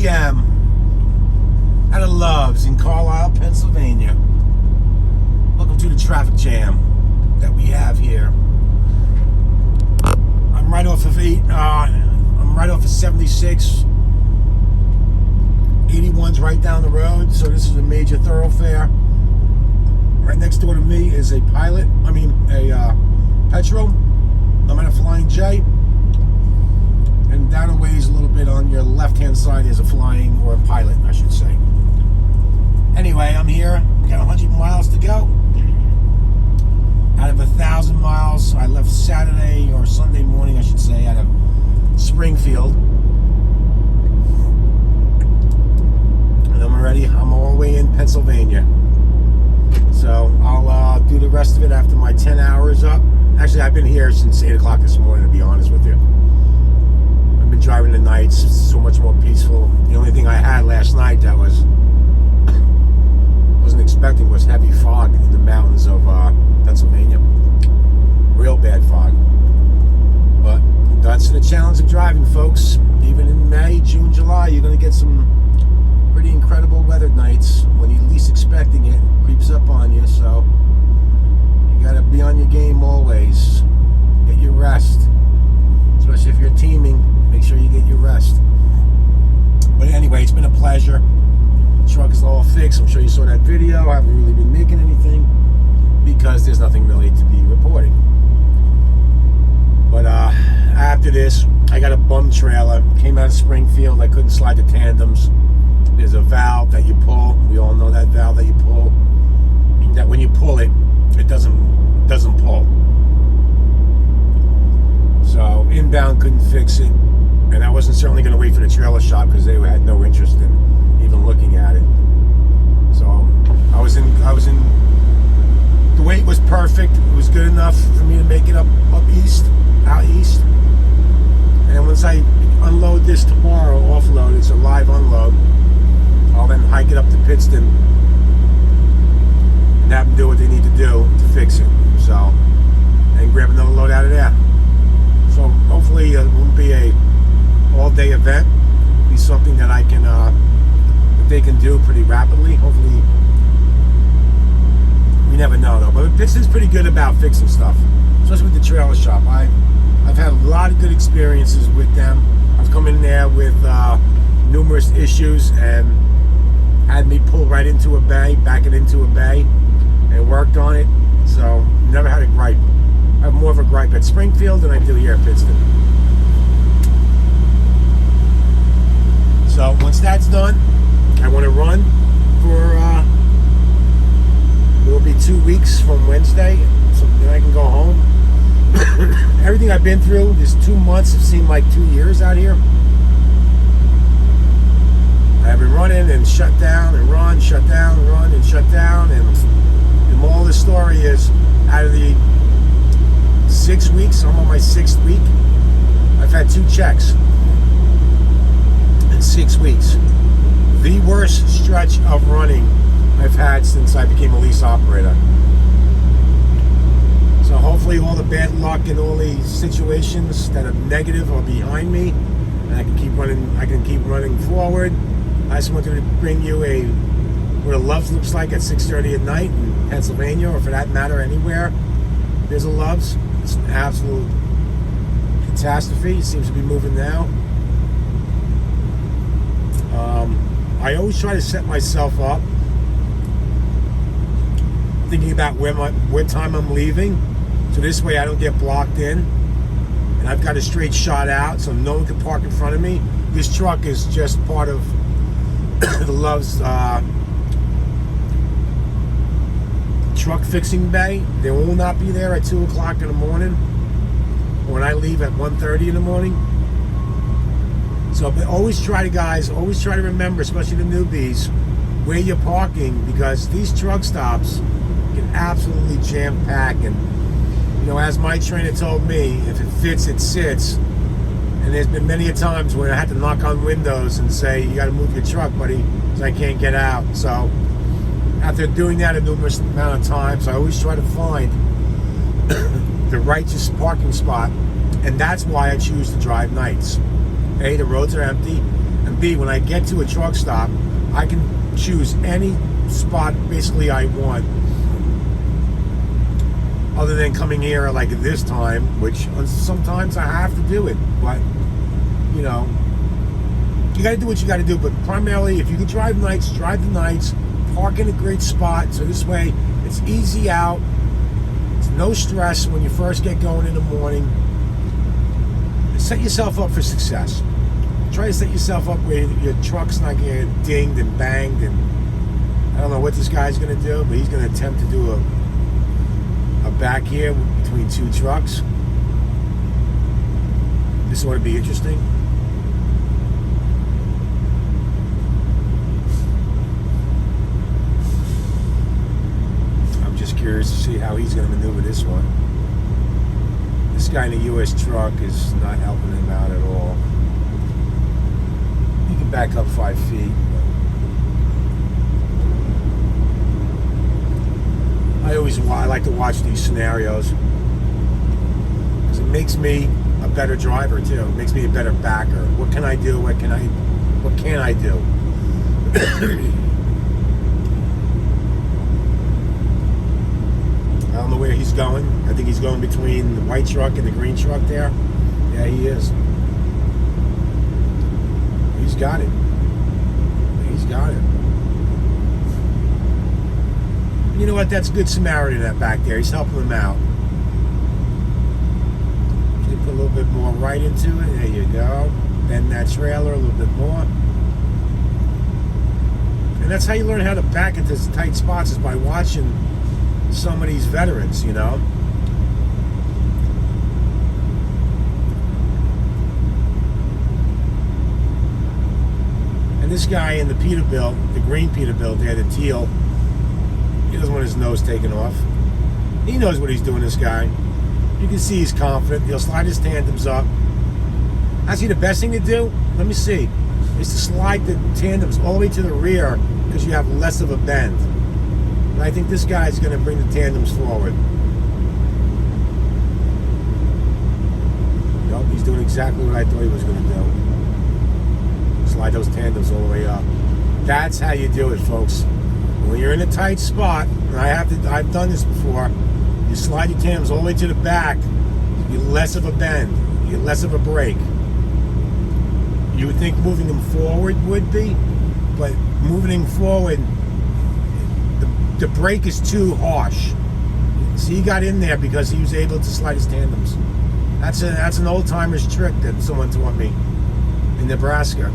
p.m. at a Love's in Carlisle, Pennsylvania. Welcome to the traffic jam that we have here. I'm right off of 76. 81's right down the road, so this is a major thoroughfare. Right next door to me is a Petro. I'm at a Flying J. And down a ways a little bit on your left-hand side is a Flying, or a Pilot, I should say. Anyway, I'm here. Got 100 miles to go. Out of 1,000 miles, I left Saturday or Sunday morning, I should say, out of Springfield. And I'm all the way in Pennsylvania. So I'll do the rest of it after my 10 hours up. Actually, I've been here since 8 o'clock this morning, to be honest with you. I've been driving the nights, so much more peaceful. The only thing I had last night that wasn't expecting was heavy fog in the mountains of Pennsylvania. Real bad fog. But that's the challenge of driving, folks. Even in May, June, July, you're going to get some pretty incredible weather nights when you're least expecting it. It creeps up on you, so you got to be on your game always. Get your rest. Especially if you're teaming, make sure you get your rest. But anyway, it's been a pleasure. The truck is all fixed. I'm sure you saw that video. I haven't really been making anything because there's nothing really to be reporting. But after this, I got a bum trailer. Came out of Springfield. I couldn't slide the tandems. There's a valve that you pull. We all know that valve that you pull. That when you pull it, it doesn't pull. So inbound couldn't fix it, and I wasn't certainly going to wait for the trailer shop because they had no interest in even looking at it. So I was in. The weight was perfect. It was good enough for me to make it out east. And once I unload this tomorrow, offload, it's a live unload. I'll then hike it up to Pittston and have them do what they need to do to fix it. So, and grab another load out of there. So hopefully it won't be a all-day event. It'll be something that I can, that they can do pretty rapidly. Hopefully, we never know though. But Pittston's pretty good about fixing stuff, especially with the trailer shop. I've had a lot of good experiences with them. I've come in there with numerous issues and had me pull right into a bay, back it into a bay, and worked on it. So never had a gripe. I have more of a gripe at Springfield than I do here at Pittston. So once that's done, I want to run for it will be 2 weeks from Wednesday, so then I can go home. Everything I've been through, this 2 months have seemed like 2 years out here. I've been running and shut down and run, shut down, run and shut down, and the moral of the story is, out of the 6 weeks, I'm on my 6th week, I've had 2 checks in 6 weeks. The worst stretch of running I've had since I became a lease operator. So hopefully all the bad luck and all the situations that are negative are behind me, and I can keep running forward. I just wanted to bring you what a Love's looks like at 6:30 at night in Pennsylvania, or for that matter anywhere there's a Love's. It's an absolute catastrophe. It seems to be moving now. I always try to set myself up thinking about what time I'm leaving, so this way I don't get blocked in, and I've got a straight shot out so no one can park in front of me. This truck is just part of the Love's truck fixing bay. They will not be there at 2 o'clock in the morning when I leave at 1:30 in the morning. So always try to remember, especially the newbies, where you're parking, because these truck stops can absolutely jam pack. And as my trainer told me, if it fits, it sits. And there's been many a times where I had to knock on windows and say, you got to move your truck, buddy, because I can't get out. So after doing that a numerous amount of times, I always try to find the righteous parking spot. And that's why I choose to drive nights. A, the roads are empty, and And B, when I get to a truck stop, I can choose any spot basically I want, other than coming here like this time, which sometimes I have to do it. But you know, you got to do what you got to do. But primarily, if you can drive nights, drive the nights. Park in a great spot, so this way it's easy out. It's no stress when you first get going in the morning. And set yourself up for success. Try to set yourself up where your truck's not getting dinged and banged. And I don't know what this guy's going to do, but he's going to attempt to do a back here between two trucks. This ought to be interesting. Curious to see how he's going to maneuver this one. This guy in the US truck is not helping him out at all. He can back up 5 feet. I like to watch these scenarios because it makes me a better driver too. It makes me a better backer. What can I do? What can I do? I don't know where he's going. I think he's going between the white truck and the green truck there. Yeah, he is. He's got it. He's got it. And you know what? That's good Samaritan that back there. He's helping him out. You put a little bit more right into it. There you go. Bend that trailer a little bit more. And that's how you learn how to back into tight spots, is by watching some of these veterans, you know. And this guy in the Peterbilt, the green Peterbilt there, the teal, he doesn't want his nose taken off. He knows what he's doing, this guy. You can see he's confident. He'll slide his tandems up. Actually, the best thing to do, let me see, is to slide the tandems all the way to the rear because you have less of a bend. And I think this guy's going to bring the tandems forward. Nope, he's doing exactly what I thought he was going to do. Slide those tandems all the way up. That's how you do it, folks. When you're in a tight spot, and I've done this before, you slide your tandems all the way to the back, you get less of a bend, you get less of a break. You would think moving them forward would be, but moving them forward, the brake is too harsh. So he got in there because he was able to slide his tandems. That's an old timer's trick that someone taught me in Nebraska.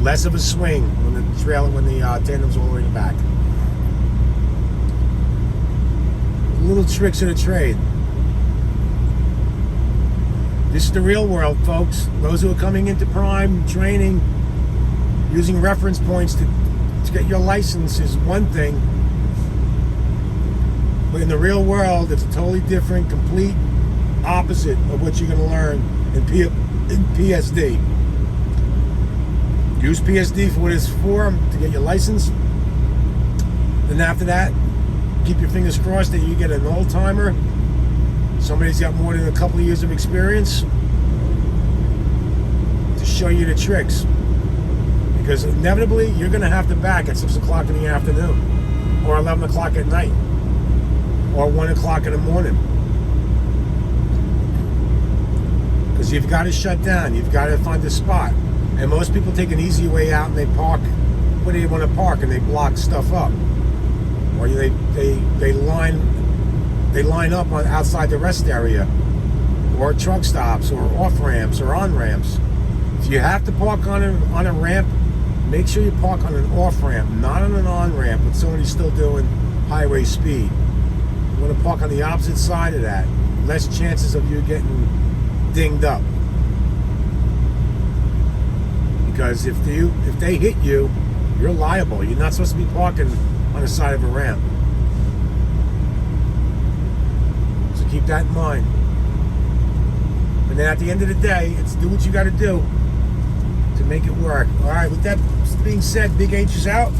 Less of a swing when the tandems all the way in the back. Little tricks of the trade. This is the real world, folks. Those who are coming into prime training, using reference points to get your license is one thing, but in the real world, it's a totally different, complete opposite of what you're going to learn in PSD. Use PSD for what it's for, to get your license. Then after that, keep your fingers crossed that you get an old-timer, somebody's got more than a couple of years of experience, to show you the tricks. Because inevitably, you're going to have to back at 6 o'clock in the afternoon, or 11 o'clock at night, or 1 o'clock in the morning. Because you've got to shut down. You've got to find a spot. And most people take an easy way out and they park where they want to park, and they block stuff up. Or they line up on outside the rest area, or truck stops, or off ramps, or on ramps. If you have to park on a ramp, make sure you park on an off ramp, not on an on ramp with somebody still doing highway speed. You want to park on the opposite side of that. Less chances of you getting dinged up. Because if they hit you, you're liable. You're not supposed to be parking on the side of a ramp. So keep that in mind. And then at the end of the day, it's do what you got to do to make it work. All right, with that being said, BigH is out.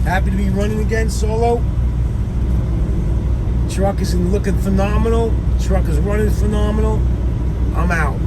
Happy to be running again solo. Truck is looking phenomenal. Truck is running phenomenal. I'm out.